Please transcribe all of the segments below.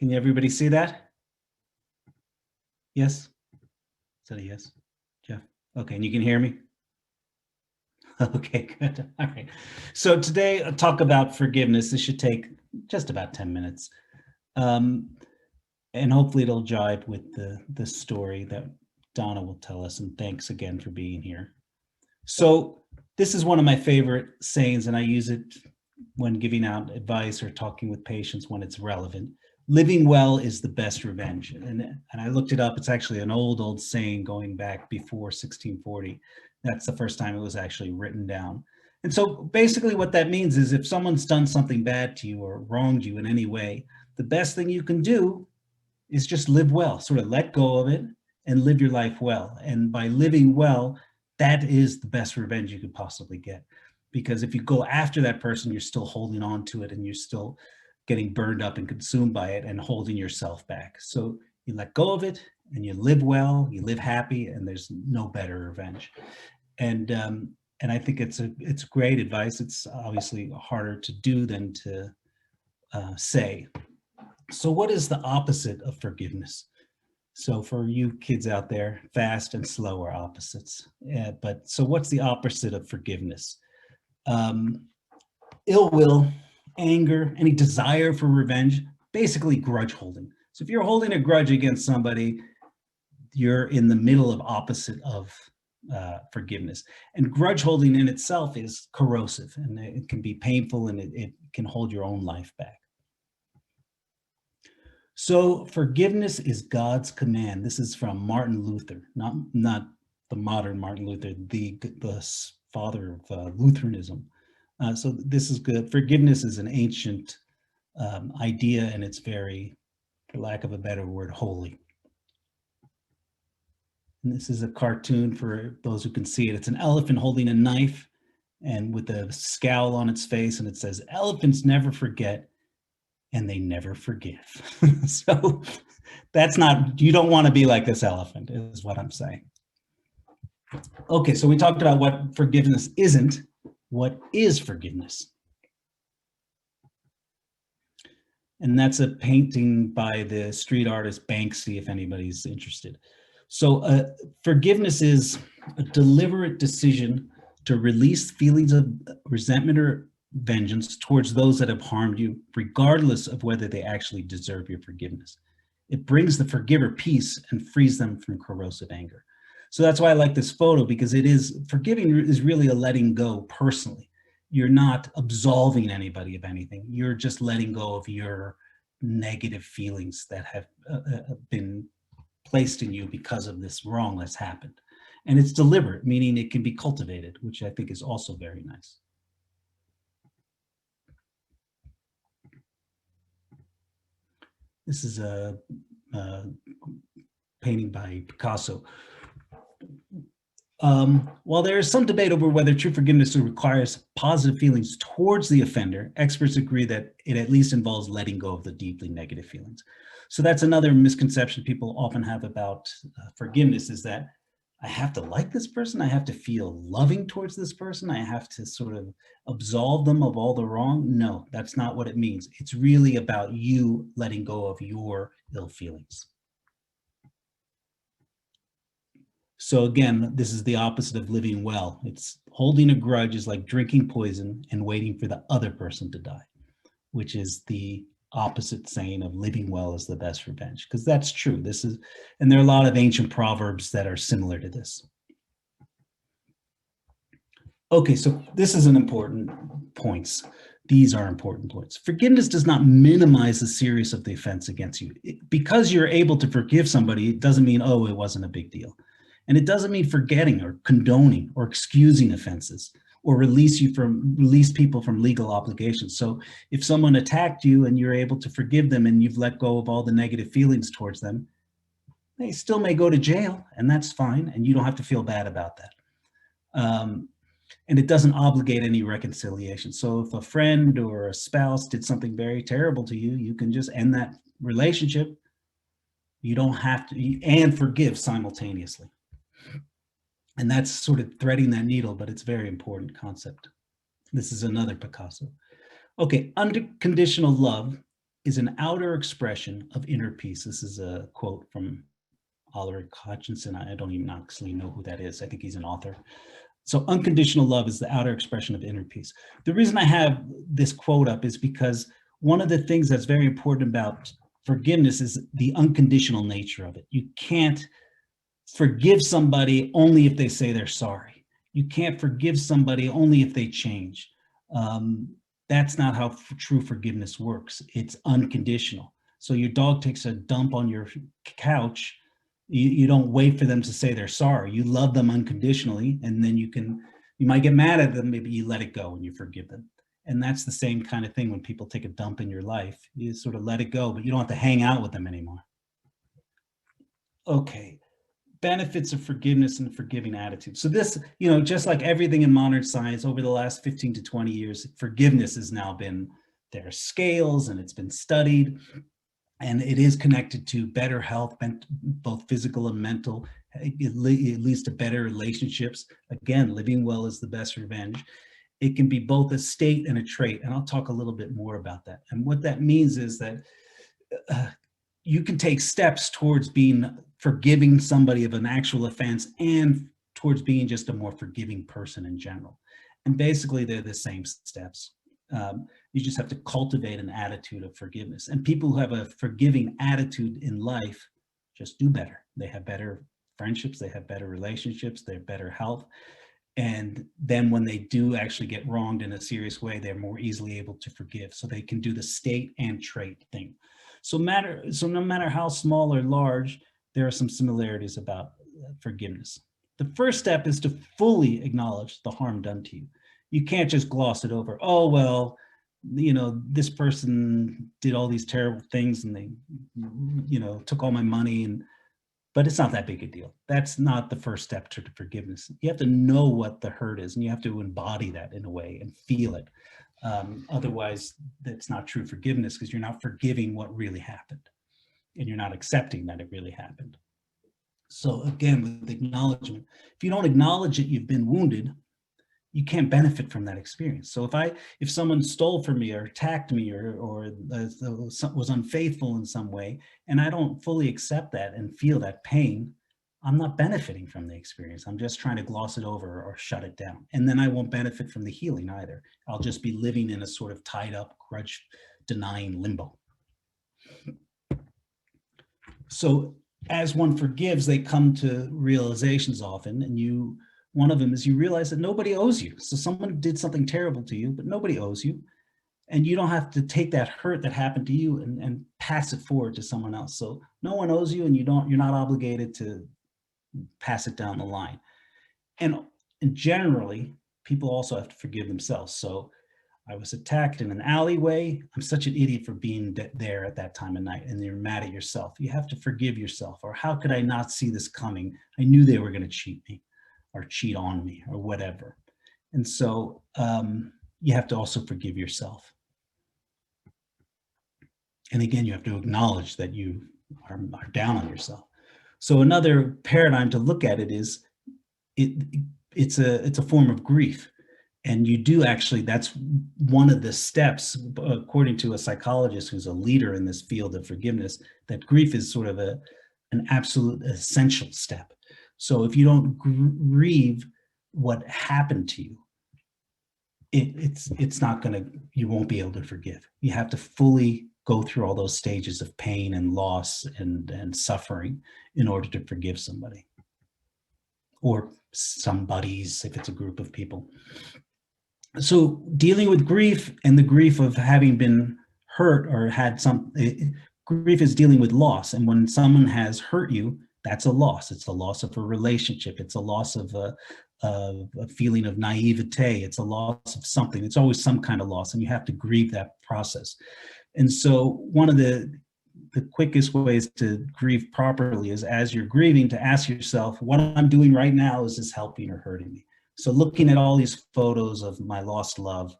Can everybody see that? Yes? Is that a yes, Jeff? Okay, and you can hear me? Okay, good. All right. So today I'll talk about forgiveness. This should take just about 10 minutes. Um, and hopefully it'll jibe with the story that Donna will tell us. And thanks again for being here. So this is one of my favorite sayings, and I use it when giving out advice or talking with patients when it's relevant. Living well is the best revenge. And I looked it up. It's actually an old saying going back before 1640. That's the first time it was actually written down. And so basically what that means is if someone's done something bad to you or wronged you in any way, the best thing you can do is just live well, sort of let go of it and live your life well. And by living well, that is the best revenge you could possibly get. Because if you go after that person, you're still holding on to it and you're still getting burned up and consumed by it and holding yourself back. So you let go of it and you live well, you live happy, and there's no better revenge. And I think it's great advice. It's obviously harder to do than to say. So what is the opposite of forgiveness? So for you kids out there, fast and slow are opposites. But so what's the opposite of forgiveness? Ill will, anger, any desire for revenge, basically grudge holding. So if you're holding a grudge against somebody, you're in the middle of opposite of forgiveness. And grudge holding in itself is corrosive, and it can be painful, and it can hold your own life back. So forgiveness is God's command. This is from Martin Luther, not the modern Martin Luther, the father of Lutheranism. So this is good. Forgiveness is an ancient idea, and it's very, for lack of a better word, holy. And this is a cartoon for those who can see it. It's an elephant holding a knife and with a scowl on its face, and it says, "Elephants never forget, and they never forgive." So that's not, you don't want to be like this elephant, is what I'm saying. Okay, so we talked about what forgiveness isn't. What is forgiveness? And that's a painting by the street artist Banksy, if anybody's interested. So forgiveness is a deliberate decision to release feelings of resentment or vengeance towards those that have harmed you, regardless of whether they actually deserve your forgiveness. It brings the forgiver peace and frees them from corrosive anger. So that's why I like this photo, because forgiving is really a letting go personally. You're not absolving anybody of anything. You're just letting go of your negative feelings that have been placed in you because of this wrong that's happened. And it's deliberate, meaning it can be cultivated, which I think is also very nice. This is a painting by Picasso. While there is some debate over whether true forgiveness requires positive feelings towards the offender, experts agree that it at least involves letting go of the deeply negative feelings. So that's another misconception people often have about forgiveness, is that I have to like this person, I have to feel loving towards this person, I have to sort of absolve them of all the wrong. No, that's not what it means. It's really about you letting go of your ill feelings. So again, this is the opposite of living well. It's holding a grudge is like drinking poison and waiting for the other person to die, which is the opposite saying of living well is the best revenge, because that's true. And there are a lot of ancient proverbs that are similar to this. Okay, so this is an important points. These are important points. Forgiveness does not minimize the seriousness of the offense against you. Because you're able to forgive somebody, it doesn't mean, oh, it wasn't a big deal. And it doesn't mean forgetting or condoning or excusing offenses or release people from legal obligations. So if someone attacked you and you're able to forgive them and you've let go of all the negative feelings towards them, they still may go to jail, and that's fine. And you don't have to feel bad about that. And it doesn't obligate any reconciliation. So if a friend or a spouse did something very terrible to you, you can just end that relationship. You don't have to, and forgive simultaneously. And that's sort of threading that needle, but it's a very important concept. This is another Picasso. Okay, unconditional love is an outer expression of inner peace. This is a quote from Oliver Hutchinson. I don't even actually know who that is. I think he's an author. So unconditional love is the outer expression of inner peace. The reason I have this quote up is because one of the things that's very important about forgiveness is the unconditional nature of it. You can't forgive somebody only if they say they're sorry. You can't forgive somebody only if they change. That's not how true forgiveness works. It's unconditional. So your dog takes a dump on your couch. You don't wait for them to say they're sorry. You love them unconditionally, and then you might get mad at them, maybe you let it go and you forgive them. And that's the same kind of thing when people take a dump in your life. You sort of let it go, but you don't have to hang out with them anymore. Okay, benefits of forgiveness and forgiving attitude. So this, just like everything in modern science over the last 15 to 20 years, forgiveness has now been, there are scales and it's been studied. And it is connected to better health, both physical and mental. It leads to better relationships. Again, living well is the best revenge. It can be both a state and a trait. And I'll talk a little bit more about that. And what that means is that you can take steps towards being forgiving somebody of an actual offense and towards being just a more forgiving person in general. And basically, they're the same steps. You just have to cultivate an attitude of forgiveness. And people who have a forgiving attitude in life just do better. They have better friendships, they have better relationships, they have better health. And then when they do actually get wronged in a serious way, they're more easily able to forgive. So they can do the state and trait thing. So no matter how small or large, there are some similarities about forgiveness. The first step is to fully acknowledge the harm done to you. You can't just gloss it over. Oh, well, this person did all these terrible things and they, took all my money, but it's not that big a deal. That's not the first step to forgiveness. You have to know what the hurt is and you have to embody that in a way and feel it. Otherwise, that's not true forgiveness because you're not forgiving what really happened and you're not accepting that it really happened. So again, with acknowledgement, if you don't acknowledge that you've been wounded, you can't benefit from that experience. So if someone stole from me or attacked me or was unfaithful in some way, and I don't fully accept that and feel that pain, I'm not benefiting from the experience. I'm just trying to gloss it over or shut it down. And then I won't benefit from the healing either. I'll just be living in a sort of tied up, grudge denying limbo. So as one forgives, they come to realizations often, and one of them is you realize that nobody owes you. So someone did something terrible to you, but nobody owes you. And you don't have to take that hurt that happened to you and pass it forward to someone else. So no one owes you and you're not obligated to pass it down the line. And generally, people also have to forgive themselves. So I was attacked in an alleyway. I'm such an idiot for being there at that time of night, and you're mad at yourself. You have to forgive yourself. Or how could I not see this coming? I knew they were going to cheat me or cheat on me or whatever. And so you have to also forgive yourself. And again, you have to acknowledge that you are down on yourself. So another paradigm to look at it is it's a form of grief. And you do actually, that's one of the steps, according to a psychologist who's a leader in this field of forgiveness, that grief is sort of an absolute essential step. So if you don't grieve what happened to you, it's not you won't be able to forgive. You have to fully go through all those stages of pain and loss and suffering in order to forgive somebody or somebody's, if it's a group of people. So dealing with grief and the grief of having been hurt or had grief is dealing with loss. And when someone has hurt you, that's a loss. It's a loss of a relationship. It's a loss of a feeling of naivete. It's a loss of something. It's always some kind of loss, and you have to grieve that process. And so one of the quickest ways to grieve properly is, as you're grieving, to ask yourself, what I'm doing right now, is this helping or hurting me? So looking at all these photos of my lost love,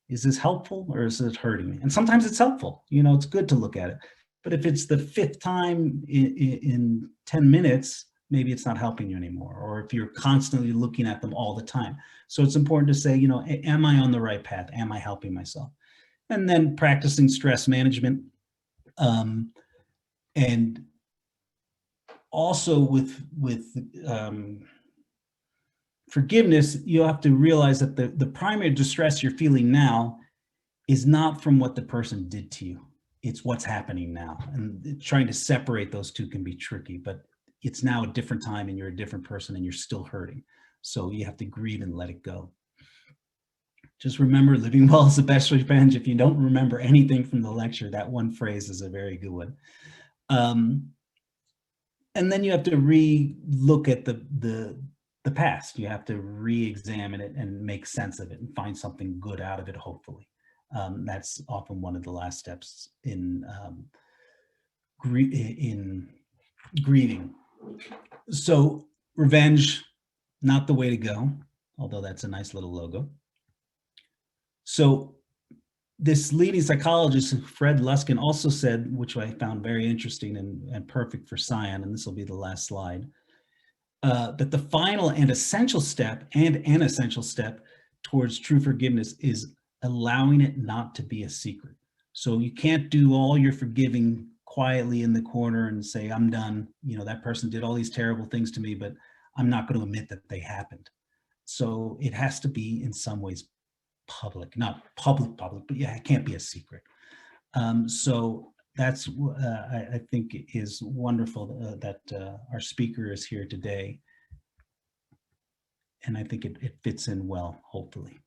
is this helpful or is it hurting me? And sometimes it's helpful. It's good to look at it. But if it's the fifth time in 10 minutes, maybe it's not helping you anymore. Or if you're constantly looking at them all the time. So it's important to say, am I on the right path? Am I helping myself? And then practicing stress management. And also with forgiveness, you have to realize that the primary distress you're feeling now is not from what the person did to you. It's what's happening now. And trying to separate those two can be tricky, but it's now a different time and you're a different person and you're still hurting. So you have to grieve and let it go. Just remember, living well is the best revenge. If you don't remember anything from the lecture, that one phrase is a very good one. And then you have to re-look at the past. You have to re-examine it and make sense of it and find something good out of it, hopefully. That's often one of the last steps in grieving. So revenge, not the way to go, although that's a nice little logo. So this leading psychologist, Fred Luskin, also said, which I found very interesting and perfect for Sion, and this will be the last slide, that the final and essential step towards true forgiveness is allowing it not to be a secret. So you can't do all your forgiving quietly in the corner and say, I'm done. You know, that person did all these terrible things to me, but I'm not going to admit that they happened. So it has to be in some ways public, not public, but yeah, it can't be a secret. So that's, I think is wonderful that our speaker is here today. And I think it fits in well, hopefully.